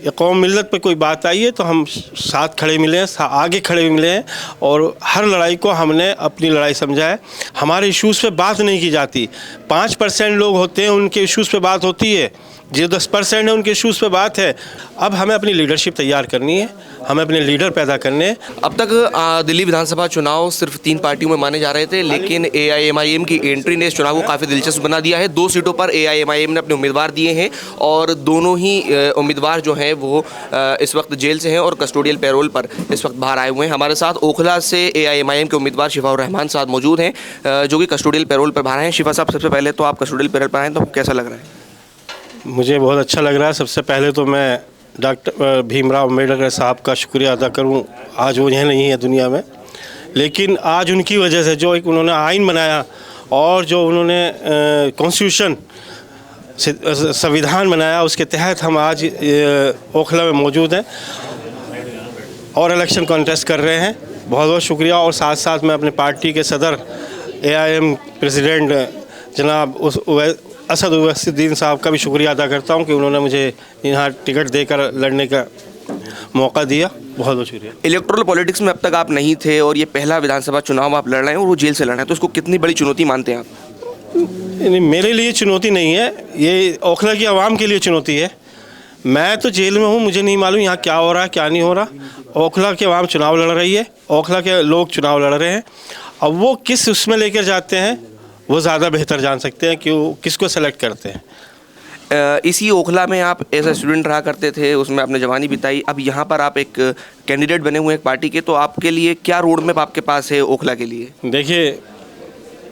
ये कौम मिल्लत पे कोई बात आई है तो हम साथ खड़े मिले हैं, आगे खड़े मिले हैं और हर लड़ाई को हमने अपनी लड़ाई समझा है। हमारे इश्यूज़ पे बात नहीं की जाती। 5% लोग होते हैं उनके इश्यूज़ पे बात होती है, जो 10% है उनके इश्यूज़ पे बात है। अब हमें अपनी लीडरशिप तैयार करनी है, हमें अपने लीडर पैदा करने हैं। अब तक दिल्ली विधानसभा चुनाव सिर्फ 3 पार्टियों में माने जा रहे थे, लेकिन AIMIM की एंट्री ने इस चुनाव को काफ़ी दिलचस्प बना दिया है। 2 सीटों पर AIMIM ने अपने उम्मीदवार दिए हैं और दोनों ही उम्मीदवार जो हैं वो इस वक्त जेल से हैं और कस्टोडियल पैरोल पर इस वक्त बाहर आए हुए हैं। हमारे साथ ओखला से AIMIM के उम्मीदवार शिफाउर रहमान साहब मौजूद हैं, जो कि कस्टोडियल पैरोल पर बाहर हैं। शिफा साहब, सबसे पहले तो आप कस्टोडियल पैरोल पर आए तो कैसा लग रहा है? मुझे बहुत अच्छा लग रहा है। सबसे पहले तो मैं डॉक्टर भीमराव अम्बेडकर साहब का शुक्रिया अदा करूं। आज वो यह नहीं है दुनिया में, लेकिन आज उनकी वजह से जो एक उन्होंने आइन बनाया और जो उन्होंने कॉन्स्टिट्यूशन संविधान बनाया, उसके तहत हम आज ओखला में मौजूद हैं और इलेक्शन कॉन्टेस्ट कर रहे हैं। बहुत बहुत शुक्रिया। और साथ साथ मैं अपने पार्टी के सदर AIM प्रेसिडेंट जनाब असद उवैसीद्दीन साहब का भी शुक्रिया अदा करता हूं कि उन्होंने मुझे यहाँ टिकट देकर लड़ने का मौका दिया। बहुत बहुत शुक्रिया। इलेक्टोरल पॉलिटिक्स में अब तक आप नहीं थे और ये पहला विधानसभा चुनाव आप लड़ रहे हैं और वो जेल से लड़ रहे हैं, तो इसको कितनी बड़ी चुनौती मानते हैं आप? मेरे लिए चुनौती नहीं है, ये ओखला की आवाम के लिए चुनौती है। मैं तो जेल में हूँ, मुझे नहीं मालूम यहाँ क्या हो रहा है क्या नहीं हो रहा। ओखला की आवाम चुनाव लड़ रही है, ओखला के लोग चुनाव लड़ रहे हैं। अब वो किस उसमें लेकर जाते हैं वो ज़्यादा बेहतर जान सकते हैं कि वो किसको सेलेक्ट करते हैं। इसी ओखला में आप एज स्टूडेंट रहा करते थे, उसमें आपने जवानी बिताई। अब यहाँ पर आप एक कैंडिडेट बने हुए हैं एक पार्टी के, तो आपके लिए क्या रोड मैप आपके पास है ओखला के लिए? देखिए,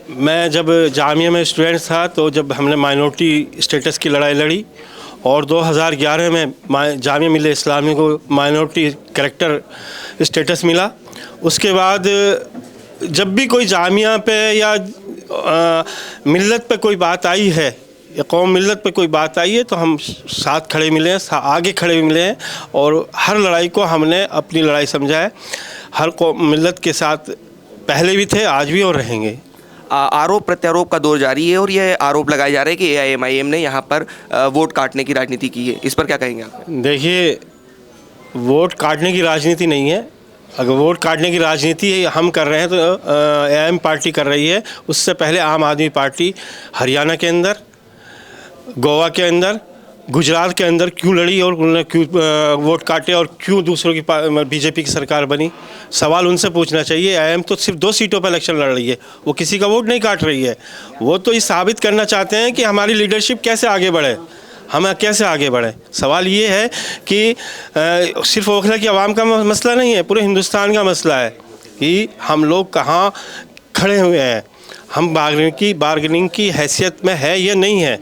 मैं जब जामिया में स्टूडेंट था तो जब हमने माइनॉरिटी स्टेटस की लड़ाई लड़ी और 2011 में जामिया मिल्लत इस्लामी को माइनॉरिटी कैरेक्टर स्टेटस मिला। उसके बाद जब भी कोई जामिया पे या मिल्लत पे कोई बात आई है या कौम मिल्लत पे कोई बात आई है तो हम साथ खड़े मिले हैं, आगे खड़े मिले हैं और हर लड़ाई को हमने अपनी लड़ाई समझा है। हर कौम मिल्लत के साथ पहले भी थे, आज भी और रहेंगे। आरोप प्रत्यारोप का दौर जारी है और यह आरोप लगाए जा रहे हैं कि AIMIM ने यहाँ पर वोट काटने की राजनीति की है। इस पर क्या कहेंगे आप? देखिए, वोट काटने की राजनीति नहीं है। अगर वोट काटने की राजनीति हम कर रहे हैं तो AIM पार्टी कर रही है। उससे पहले आम आदमी पार्टी हरियाणा के अंदर, गोवा के अंदर, गुजरात के अंदर क्यों लड़ी और उन्होंने क्यों वोट काटे और क्यों दूसरों की BJP की सरकार बनी? सवाल उनसे पूछना चाहिए। AIM तो सिर्फ 2 सीटों पर इलेक्शन लड़ रही है, वो किसी का वोट नहीं काट रही है। वो तो ये साबित करना चाहते हैं कि हमारी लीडरशिप कैसे आगे बढ़े, हम कैसे आगे बढ़े। सवाल ये है कि सिर्फ ओखला की आवाम का मसला नहीं है, पूरे हिंदुस्तान का मसला है कि हम लोग कहाँ खड़े हुए हैं, हम बार्गेनिंग की हैसियत में है या नहीं है,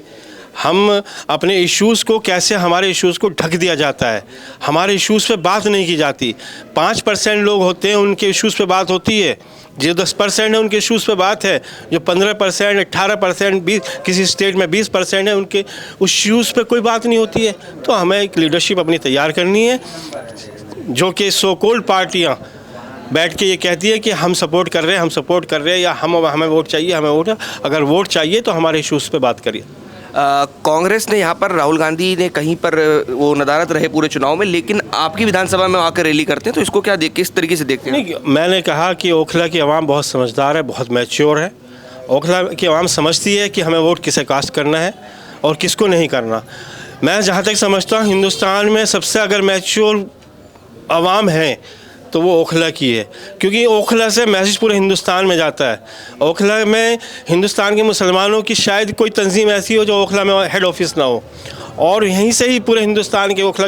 हम अपने इश्यूज़ को कैसे, हमारे इश्यूज़ को ढक दिया जाता है, हमारे इश्यूज़ पे बात नहीं की जाती। 5% लोग होते हैं उनके इश्यूज़ पे बात होती है, जो 10% है उनके इश्यूज़ पे बात है, जो 15%, 18%, 20 किसी स्टेट में 20% है उनके उस इश्यूज़ पे कोई बात नहीं होती है। तो हमें एक लीडरशिप अपनी तैयार करनी है जो कि सो कॉल्ड पार्टियाँ बैठ के ये कहती है कि हम सपोर्ट कर रहे हैं, हम सपोर्ट कर रहे हैं, या हमें वोट चाहिए, हमें वोट। अगर वोट चाहिए तो हमारे इश्यूज़ पे बात करिए। कांग्रेस ने यहाँ पर, राहुल गांधी ने कहीं पर वो नदारत रहे पूरे चुनाव में, लेकिन आपकी विधानसभा में आकर रैली करते हैं, तो इसको क्या किस तरीके से देखते हैं? नहीं, मैंने कहा कि ओखला की आवाम बहुत समझदार है, बहुत मैच्योर है। ओखला की आवाम समझती है कि हमें वोट किसे कास्ट करना है और किसको नहीं करना। मैं जहाँ तक समझता हूँ हिंदुस्तान में सबसे अगर मैच्योर आवाम है तो वो ओखला की है, क्योंकि ओखला से मैसेज पूरे हिंदुस्तान में जाता है। ओखला में हिंदुस्तान के मुसलमानों की शायद कोई तंजीम ऐसी हो जो ओखला में हेड ऑफिस ना हो, और यहीं से ही पूरे हिंदुस्तान के ओखला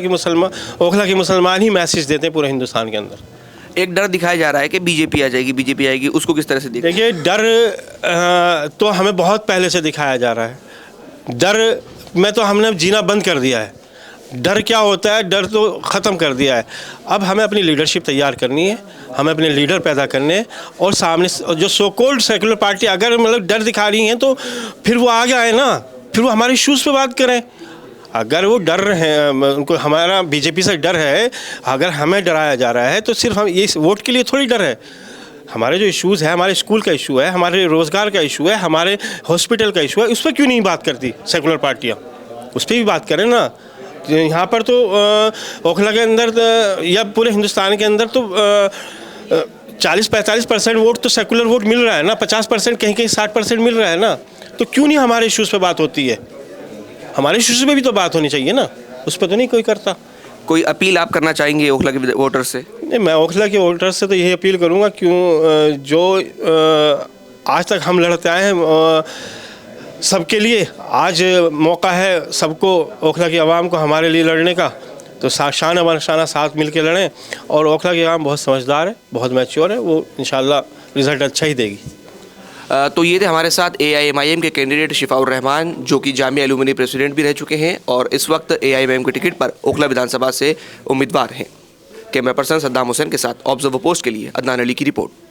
के मुसलमान ही मैसेज देते हैं पूरे हिंदुस्तान के अंदर। एक डर दिखाया जा रहा है कि BJP आ जाएगी, BJP आएगी, उसको किस तरह से देखिए? डर तो हमें बहुत पहले से दिखाया जा रहा है। डर में तो हमने जीना बंद कर दिया है। डर क्या होता है? डर तो ख़त्म कर दिया है। अब हमें अपनी लीडरशिप तैयार करनी है, हमें अपने लीडर पैदा करने हैं और सामने जो सो कॉल्ड सेकुलर पार्टी अगर मतलब डर दिखा रही हैं तो फिर वो आगे आए ना, फिर वो हमारे इश्यूज़ पे बात करें। अगर वो डर रहे हैं, उनको हमारा BJP से डर है, अगर हमें डराया जा रहा है तो सिर्फ हम ये वोट के लिए थोड़ी डर है। हमारे जो इश्यूज़ है, हमारे स्कूल का इशू है, हमारे रोज़गार का इशू है, हमारे हॉस्पिटल का इशू है, उस पर क्यों नहीं बात करती सेकुलर पार्टियाँ? उस पर भी बात करें ना। यहाँ पर तो ओखला के अंदर या पूरे हिंदुस्तान के अंदर तो 40-45% वोट तो सेकुलर वोट मिल रहा है ना, 50% कहीं कहीं 60% मिल रहा है ना, तो क्यों नहीं हमारे इश्यूज़ पे बात होती है? हमारे इश्यूज़ पे भी तो बात होनी चाहिए ना, उस पर तो नहीं कोई करता। कोई अपील आप करना चाहेंगे ओखला के वोटर से? नहीं, मैं ओखला के वोटर से तो यही अपील करूँगा, क्यों जो आज तक हम लड़ते आए हैं सबके लिए, आज मौका है सबको, ओखला की आवाम को हमारे लिए लड़ने का, तो शाना बरशाना साथ मिल के लड़ें। और ओखला की आवाम बहुत समझदार है, बहुत मैच्योर है, वो इंशाल्लाह रिज़ल्ट अच्छा ही देगी। तो ये थे हमारे साथ AIMIM के कैंडिडेट शिफाउर रहमान, जो कि जामिया एलुमनी प्रेसिडेंट भी रह चुके हैं और इस वक्त AIMIM के टिकट पर ओखला विधानसभा से उम्मीदवार हैं। कैमरा पर्सन सद्दाम हुसैन के साथ ऑब्जर्वर पोस्ट के लिए अदनान अली की रिपोर्ट।